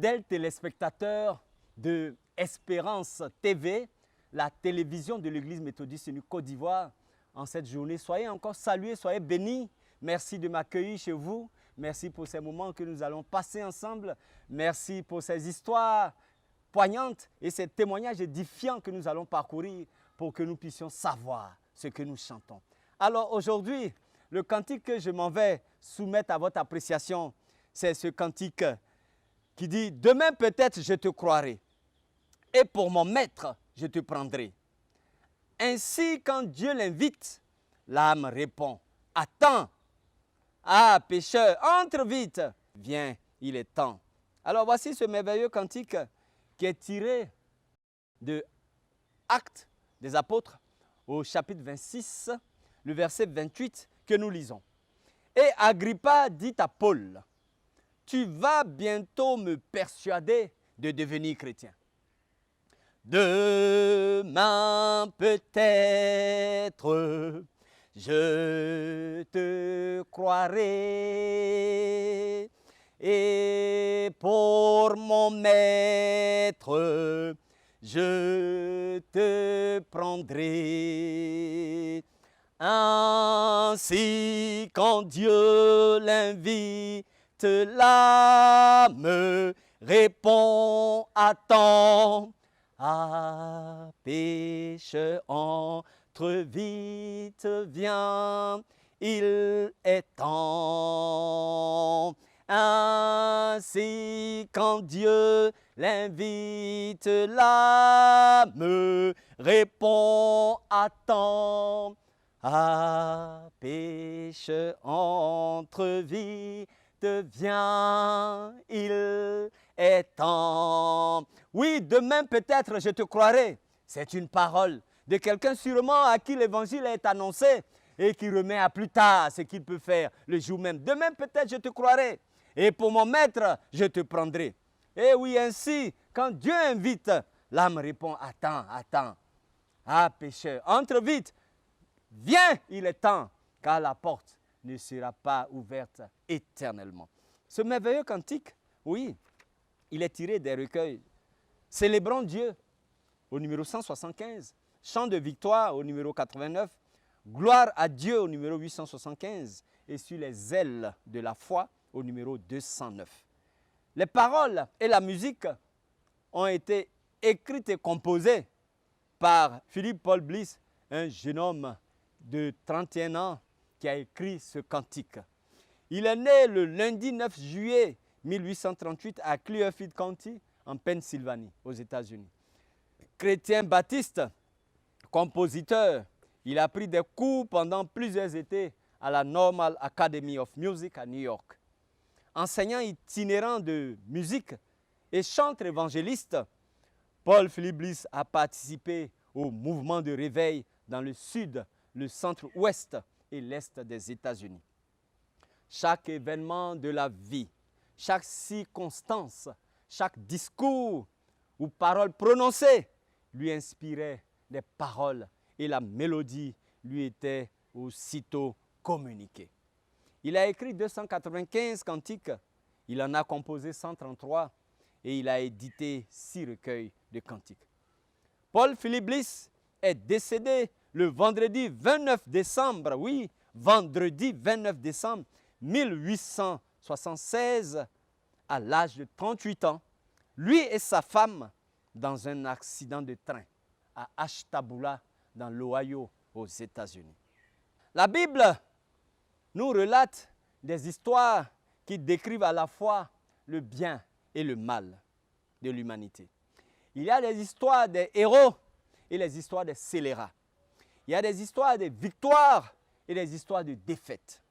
Fidèles téléspectateurs de Espérance TV, la télévision de l'Église méthodiste unie Côte d'Ivoire, en cette journée, soyez encore salués, soyez bénis. Merci de m'accueillir chez vous. Merci pour ces moments que nous allons passer ensemble. Merci pour ces histoires poignantes et ces témoignages édifiants que nous allons parcourir pour que nous puissions savoir ce que nous chantons. Alors aujourd'hui, le cantique que je m'en vais soumettre à votre appréciation, c'est ce cantique qui dit « Demain peut-être je te croirai, et pour mon maître je te prendrai. » Ainsi quand Dieu l'invite, l'âme répond « Attends, ah pécheur, entre vite, viens, il est temps. » Alors voici ce merveilleux cantique qui est tiré de Actes des Apôtres au chapitre 26, le verset 28 que nous lisons. Et Agrippa dit à Paul, « Tu vas bientôt me persuader de devenir chrétien. Demain peut-être je te croirai et pour mon maître je te prendrai. Ainsi quand Dieu l'invite, l'âme répond attends. Ah, pécheur, entre vite, viens, il est temps. Ainsi quand Dieu l'invite, l'âme répond attends. Ah, pécheur, entre vite, viens, il est temps. Oui, demain peut-être je te croirai. C'est une parole de quelqu'un sûrement à qui l'évangile est annoncé et qui remet à plus tard ce qu'il peut faire le jour même. Demain peut-être je te croirai et pour mon maître je te prendrai. Et oui, ainsi, quand Dieu invite, l'âme répond, attends, attends. Ah pécheur, entre vite, viens, il est temps, car la porte ne sera pas ouverte éternellement. Ce merveilleux cantique, oui, il est tiré des recueils Célébrons Dieu au numéro 175, Chant de victoire au numéro 89, Gloire à Dieu au numéro 875 et Sur les ailes de la foi au numéro 209. Les paroles et la musique ont été écrites et composées par Philippe Paul Bliss, un jeune homme de 31 ans qui a écrit ce cantique. Il est né le lundi 9 juillet 1838 à Clearfield County, en Pennsylvanie, aux États-Unis. Chrétien baptiste, compositeur, il a pris des cours pendant plusieurs étés à la Normal Academy of Music à New York. Enseignant itinérant de musique et chanteur évangéliste, Paul Philip Bliss a participé au mouvement de réveil dans le sud, le centre-ouest et l'est des États-Unis. Chaque événement de la vie, chaque circonstance, chaque discours ou parole prononcée lui inspirait des paroles et la mélodie lui était aussitôt communiquée. Il a écrit 295 cantiques, il en a composé 133 et il a édité 6 recueils de cantiques. Paul Philip Bliss est décédé le vendredi 29 décembre, oui, vendredi 29 décembre 1876 à l'âge de 38 ans, lui et sa femme dans un accident de train à Ashtabula dans l'Ohio aux États-Unis. La Bible nous relate des histoires qui décrivent à la fois le bien et le mal de l'humanité. Il y a des histoires des héros et les histoires des scélérats. Il y a des histoires de victoires et des histoires de défaites.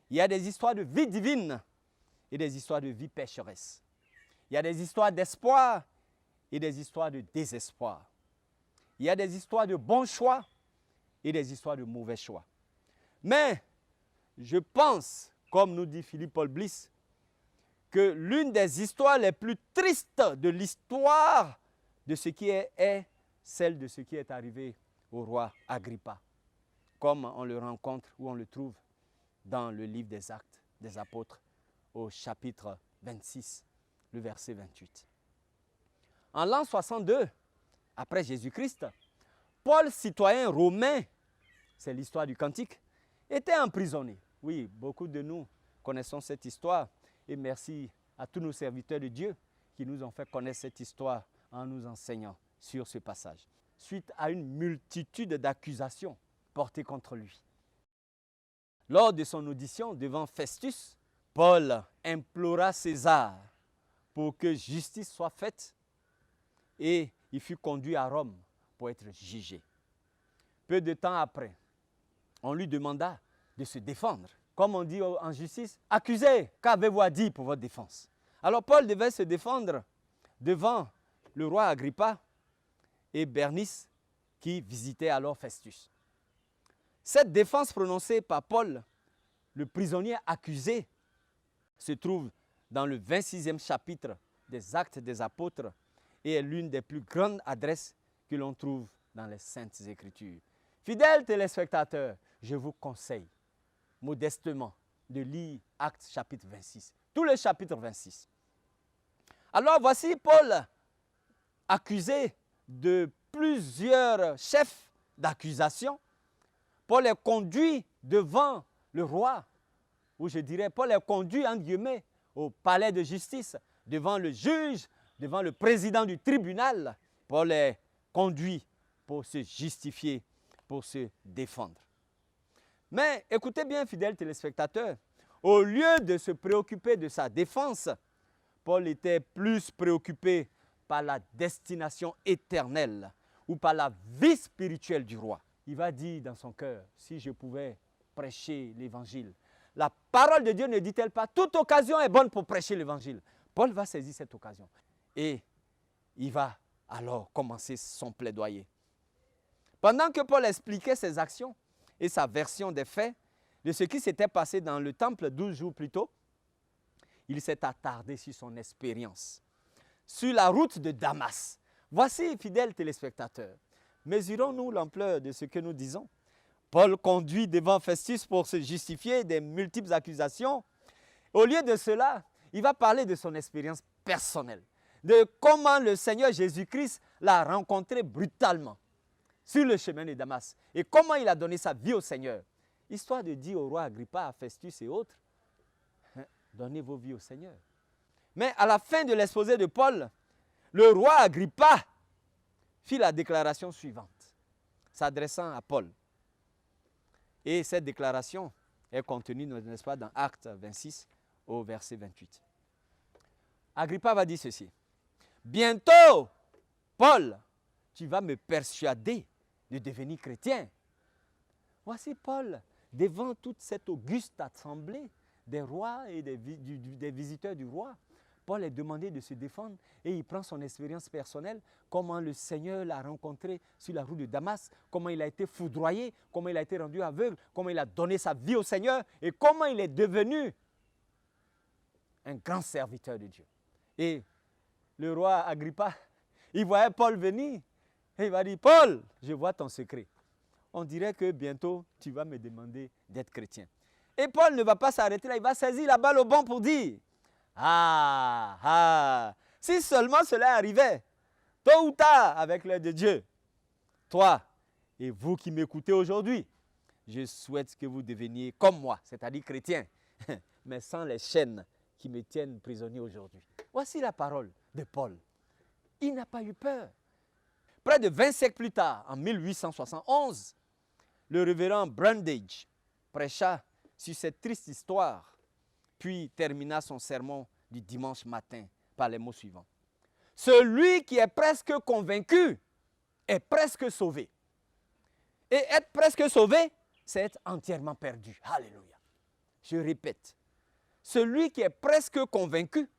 Il y a des histoires de vie divine et des histoires de vie pécheresse. Il y a des histoires d'espoir et des histoires de désespoir. Il y a des histoires de bons choix et des histoires de mauvais choix. Mais je pense, comme nous dit Philippe Paul Bliss, que l'une des histoires les plus tristes de l'histoire de ce qui est celle de ce qui est arrivé au roi Agrippa, comme on le rencontre ou on le trouve dans le livre des Actes des Apôtres au chapitre 26, le verset 28. En l'an 62, après Jésus-Christ, Paul, citoyen romain, c'est l'histoire du Cantique, était emprisonné. Oui, beaucoup de nous connaissons cette histoire et merci à tous nos serviteurs de Dieu qui nous ont fait connaître cette histoire en nous enseignant sur ce passage, suite à une multitude d'accusations portées contre lui. Lors de son audition devant Festus, Paul implora César pour que justice soit faite et il fut conduit à Rome pour être jugé. Peu de temps après, on lui demanda de se défendre. Comme on dit en justice, accusé, qu'avez-vous à dire pour votre défense? Alors Paul devait se défendre devant le roi Agrippa et Bernice qui visitaient alors Festus. Cette défense prononcée par Paul, le prisonnier accusé, se trouve dans le 26e chapitre des Actes des Apôtres et est l'une des plus grandes adresses que l'on trouve dans les Saintes Écritures. Fidèles téléspectateurs, je vous conseille modestement de lire Actes chapitre 26, tout le chapitre 26. Alors voici Paul accusé de plusieurs chefs d'accusation. Paul est conduit devant le roi, ou je dirais Paul est conduit en guillemets au palais de justice, devant le juge, devant le président du tribunal. Paul est conduit pour se justifier, pour se défendre. Mais écoutez bien, fidèles téléspectateurs, au lieu de se préoccuper de sa défense, Paul était plus préoccupé par la destination éternelle ou par la vie spirituelle du roi. Il va dire dans son cœur, si je pouvais prêcher l'évangile. La parole de Dieu ne dit-elle pas, toute occasion est bonne pour prêcher l'évangile. Paul va saisir cette occasion et il va alors commencer son plaidoyer. Pendant que Paul expliquait ses actions et sa version des faits de ce qui s'était passé dans le temple 12 jours plus tôt, il s'est attardé sur son expérience, sur la route de Damas. Voici, fidèles téléspectateurs, mesurons-nous l'ampleur de ce que nous disons. Paul conduit devant Festus pour se justifier des multiples accusations. Au lieu de cela, il va parler de son expérience personnelle, de comment le Seigneur Jésus-Christ l'a rencontré brutalement sur le chemin de Damas et comment il a donné sa vie au Seigneur, histoire de dire au roi Agrippa, à Festus et autres, donnez vos vies au Seigneur. Mais à la fin de l'exposé de Paul, le roi Agrippa fit la déclaration suivante, s'adressant à Paul. Et cette déclaration est contenue, n'est-ce pas, dans Actes 26 au verset 28. Agrippa va dire ceci. Bientôt, Paul, tu vas me persuader de devenir chrétien. Voici Paul, devant toute cette auguste assemblée des rois et des visiteurs du roi. Paul est demandé de se défendre et il prend son expérience personnelle, comment le Seigneur l'a rencontré sur la route de Damas, comment il a été foudroyé, comment il a été rendu aveugle, comment il a donné sa vie au Seigneur et comment il est devenu un grand serviteur de Dieu. Et le roi Agrippa, il voyait Paul venir et il va dire, Paul, je vois ton secret. On dirait que bientôt tu vas me demander d'être chrétien. Et Paul ne va pas s'arrêter là, il va saisir la balle au bon pour dire, si seulement cela arrivait, tôt ou tard, avec l'aide de Dieu, toi et vous qui m'écoutez aujourd'hui, je souhaite que vous deveniez comme moi, c'est-à-dire chrétien, mais sans les chaînes qui me tiennent prisonnier aujourd'hui. Voici la parole de Paul. Il n'a pas eu peur. Près de 20 siècles plus tard, en 1871, le révérend Brundage prêcha sur cette triste histoire, puis termina son sermon du dimanche matin par les mots suivants. Celui qui est presque convaincu est presque sauvé. Et être presque sauvé, c'est être entièrement perdu. Alléluia. Je répète, celui qui est presque convaincu,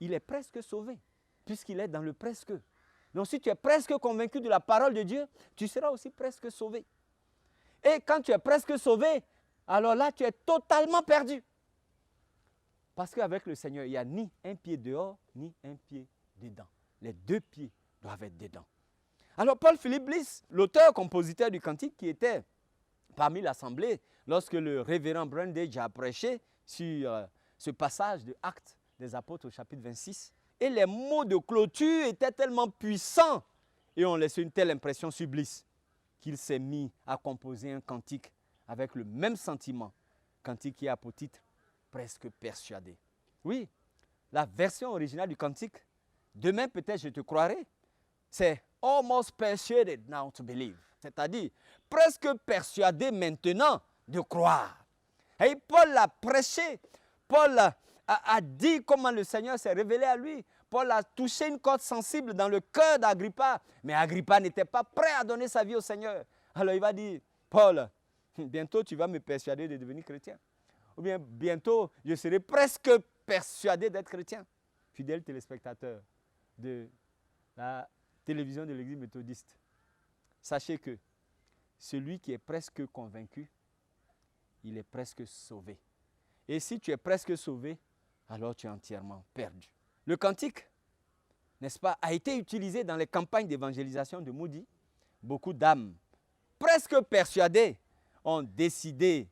il est presque sauvé, puisqu'il est dans le presque. Donc si tu es presque convaincu de la parole de Dieu, tu seras aussi presque sauvé. Et quand tu es presque sauvé, alors là, tu es totalement perdu. Parce qu'avec le Seigneur, il n'y a ni un pied dehors, ni un pied dedans. Les deux pieds doivent être dedans. Alors Paul-Philippe Bliss, l'auteur-compositeur du cantique qui était parmi l'assemblée, lorsque le révérend Brundage a prêché sur ce passage de Actes des Apôtres au chapitre 26, Et les mots de clôture étaient tellement puissants et ont laissé une telle impression sur Bliss qu'il s'est mis à composer un cantique avec le même sentiment. Cantique qui a pour titre « Presque persuadé ». Oui, la version originale du cantique, demain peut-être je te croirai, c'est « Almost persuaded now to believe », c'est-à-dire presque persuadé maintenant de croire. Et Paul l'a prêché, Paul a dit comment le Seigneur s'est révélé à lui. Paul a touché une corde sensible dans le cœur d'Agrippa, mais Agrippa n'était pas prêt à donner sa vie au Seigneur. Alors il va dire, Paul, bientôt tu vas me persuader de devenir chrétien. Ou bien bientôt je serai presque persuadé d'être chrétien. Fidèle téléspectateur de la télévision de l'Église méthodiste, sachez que celui qui est presque convaincu, il est presque sauvé. Et si tu es presque sauvé, alors tu es entièrement perdu. Le cantique, n'est-ce pas, a été utilisé dans les campagnes d'évangélisation de Moody. Beaucoup d'âmes, presque persuadées, ont décidé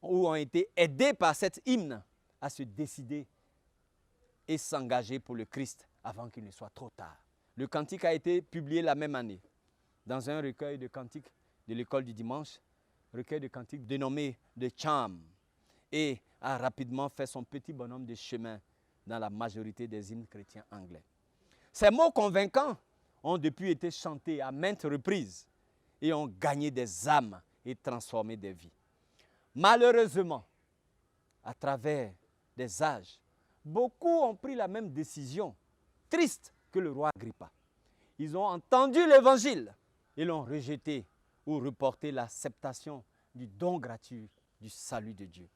ou ont été aidées par cet hymne à se décider et s'engager pour le Christ avant qu'il ne soit trop tard. Le cantique a été publié la même année dans un recueil de cantiques de l'école du dimanche, recueil de cantiques dénommé The Charm, et a rapidement fait son petit bonhomme de chemin dans la majorité des hymnes chrétiens anglais. Ces mots convaincants ont depuis été chantés à maintes reprises et ont gagné des âmes et transformé des vies. Malheureusement, à travers des âges, beaucoup ont pris la même décision, triste, que le roi Agrippa. Ils ont entendu l'évangile et l'ont rejeté ou reporté l'acceptation du don gratuit du salut de Dieu.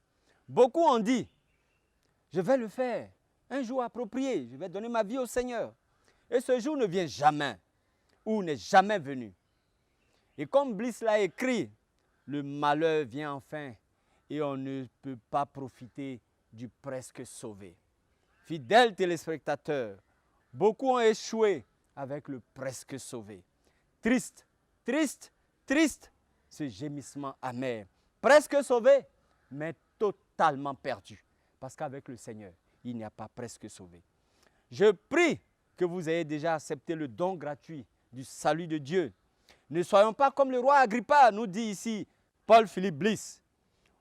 Beaucoup ont dit, je vais le faire, un jour approprié, je vais donner ma vie au Seigneur. Et ce jour ne vient jamais, ou n'est jamais venu. Et comme Bliss l'a écrit, le malheur vient enfin et on ne peut pas profiter du presque sauvé. Fidèles téléspectateurs, beaucoup ont échoué avec le presque sauvé. Triste, triste, triste, ce gémissement amer. Presque sauvé, mais totalement perdu. Parce qu'avec le Seigneur, il n'y a pas presque sauvé. Je prie que vous ayez déjà accepté le don gratuit du salut de Dieu. Ne soyons pas comme le roi Agrippa, nous dit ici Paul-Philippe Bliss.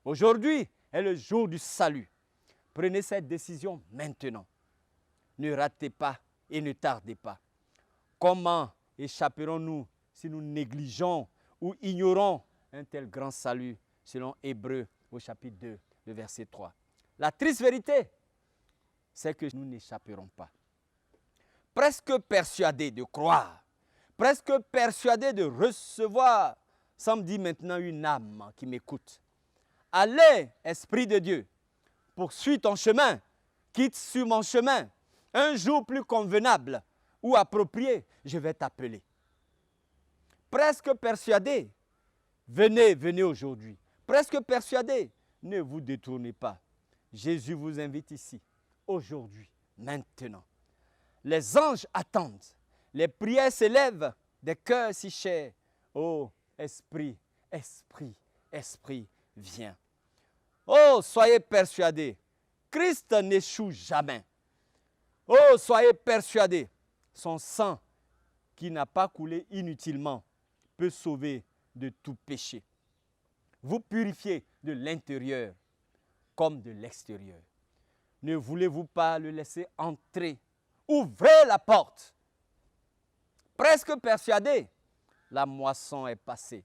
Aujourd'hui est le jour du salut. Prenez cette décision maintenant. Ne ratez pas et ne tardez pas. Comment échapperons-nous si nous négligeons ou ignorons un tel grand salut selon Hébreux au chapitre 2, le verset 3. La triste vérité, c'est que nous n'échapperons pas. Presque persuadé de croire, presque persuadé de recevoir, ça me dit maintenant une âme qui m'écoute. Allez, Esprit de Dieu, poursuis ton chemin, quitte sur mon chemin. Un jour plus convenable ou approprié, je vais t'appeler. Presque persuadé, venez, venez aujourd'hui. Presque persuadé, ne vous détournez pas. Jésus vous invite ici, aujourd'hui, maintenant. Les anges attendent, les prières s'élèvent, des cœurs si chers. Oh, Esprit, Esprit, Esprit, viens. Oh, soyez persuadés, Christ n'échoue jamais. Oh, soyez persuadés, son sang qui n'a pas coulé inutilement peut sauver de tout péché. Vous purifiez de l'intérieur comme de l'extérieur. Ne voulez-vous pas le laisser entrer? Ouvrez la porte. Presque persuadé, la moisson est passée.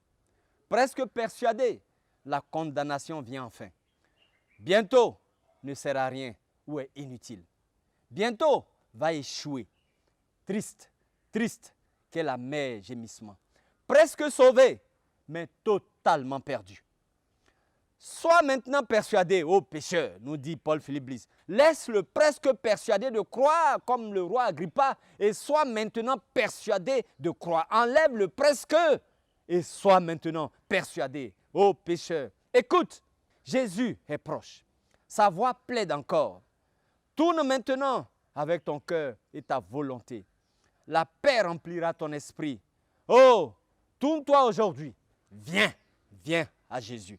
Presque persuadé, la condamnation vient enfin. Bientôt ne sert à rien ou est inutile. Bientôt va échouer. Triste, triste, quel amer gémissement. Presque sauvé, mais totalement perdu. Sois maintenant persuadé, ô pécheur, nous dit Paul-Philippe Bliss. Laisse le presque persuadé de croire comme le roi Agrippa et sois maintenant persuadé de croire. Enlève le presque et sois maintenant persuadé, ô pécheur. Écoute, Jésus est proche. Sa voix plaide encore. Tourne maintenant avec ton cœur et ta volonté. La paix remplira ton esprit. Oh, tourne-toi aujourd'hui. Viens, viens à Jésus.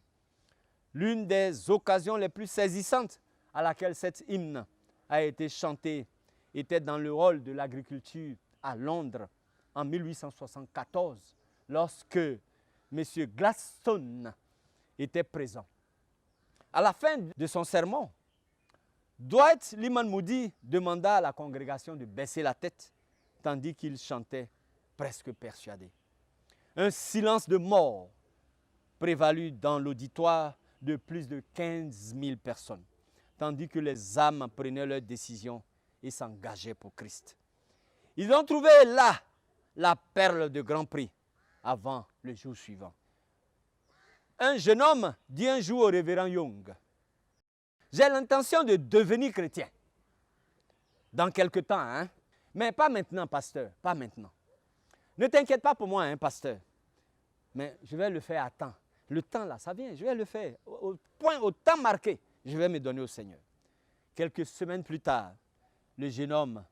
L'une des occasions les plus saisissantes à laquelle cet hymne a été chanté était dans le hall de l'agriculture à Londres en 1874, lorsque M. Gladstone était présent. À la fin de son sermon, Dwight Lyman Moody demanda à la congrégation de baisser la tête, tandis qu'il chantait presque persuadé. Un silence de mort prévalut dans l'auditoire de plus de 15 000 personnes, tandis que les âmes prenaient leurs décisions et s'engageaient pour Christ. Ils ont trouvé là la perle de grand prix avant le jour suivant. Un jeune homme dit un jour au révérend Young, « J'ai l'intention de devenir chrétien. Dans quelque temps, hein? Mais pas maintenant, pasteur, pas maintenant. Ne t'inquiète pas pour moi, hein, pasteur. Mais je vais le faire à temps. Le temps là, ça vient, je vais le faire. Au temps marqué, je vais me donner au Seigneur. » Quelques semaines plus tard, le jeune homme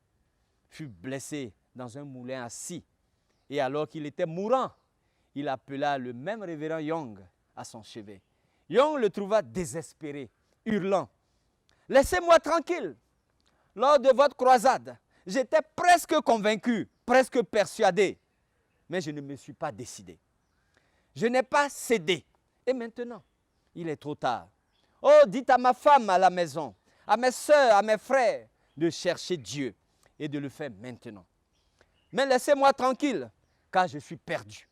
fut blessé dans un moulin à scie. Et alors qu'il était mourant, il appela le même révérend Young à son chevet. Young le trouva désespéré, hurlant, « Laissez-moi tranquille. Lors de votre croisade, j'étais presque convaincu, presque persuadé, mais je ne me suis pas décidé. Je n'ai pas cédé. Et maintenant, il est trop tard. Oh, dites à ma femme à la maison, à mes soeurs, à mes frères, de chercher Dieu et de le faire maintenant. Mais laissez-moi tranquille, car je suis perdu. »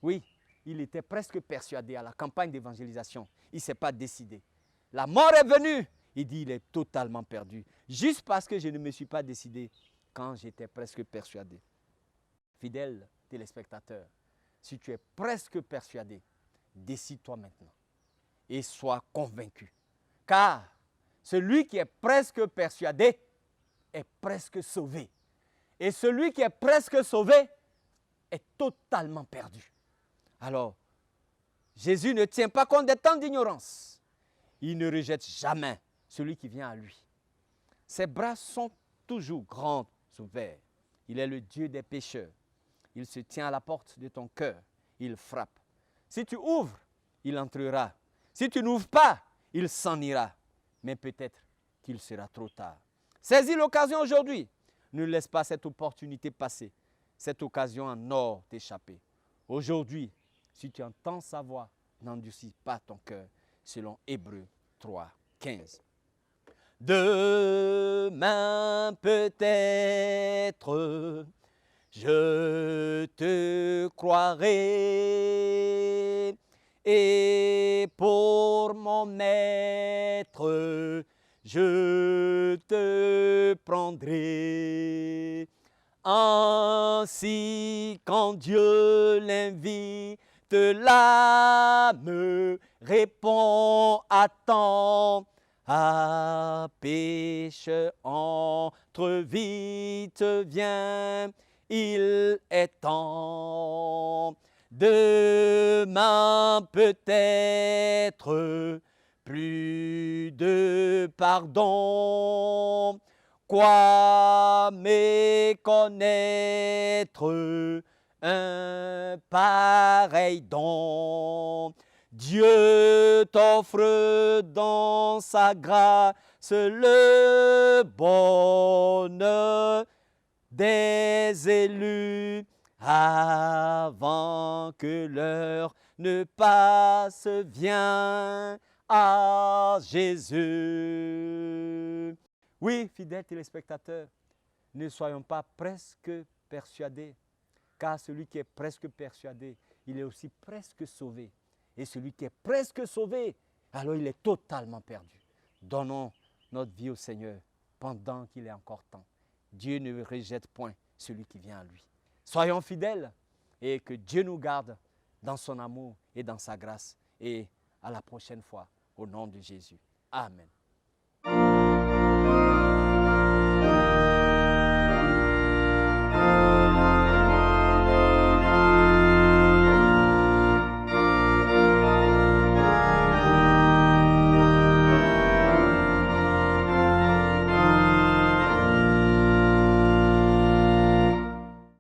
Oui, il était presque persuadé à la campagne d'évangélisation. Il ne s'est pas décidé. La mort est venue. Il dit, il est totalement perdu. Juste parce que je ne me suis pas décidé quand j'étais presque persuadé. Fidèle téléspectateur, si tu es presque persuadé, décide-toi maintenant et sois convaincu. Car celui qui est presque persuadé est presque sauvé. Et celui qui est presque sauvé est totalement perdu. Alors, Jésus ne tient pas compte des temps d'ignorance. Il ne rejette jamais celui qui vient à lui. Ses bras sont toujours grands ouverts. Il est le Dieu des pécheurs. Il se tient à la porte de ton cœur. Il frappe. Si tu ouvres, il entrera. Si tu n'ouvres pas, il s'en ira. Mais peut-être qu'il sera trop tard. Saisis l'occasion aujourd'hui. Ne laisse pas cette opportunité passer. Cette occasion en or t'échapper. Aujourd'hui, si tu entends sa voix, n'endurcis pas ton cœur, selon Hébreux 3, 15. Demain peut-être, je te croirai, et pour mon maître, je te prendrai. Ainsi, quand Dieu l'invite, l'âme répond à temps. Ah, pêche, entre vite, viens, il est temps. Demain peut-être, plus de pardon. Quoi méconnaître un pareil don? Dieu t'offre dans sa grâce le bonheur des élus avant que l'heure ne passe. Viens à Jésus. Oui, fidèles téléspectateurs, ne soyons pas presque persuadés, car celui qui est presque persuadé, il est aussi presque sauvé. Et celui qui est presque sauvé, alors il est totalement perdu. Donnons notre vie au Seigneur pendant qu'il est encore temps. Dieu ne rejette point celui qui vient à lui. Soyons fidèles et que Dieu nous garde dans son amour et dans sa grâce. Et à la prochaine fois, au nom de Jésus. Amen.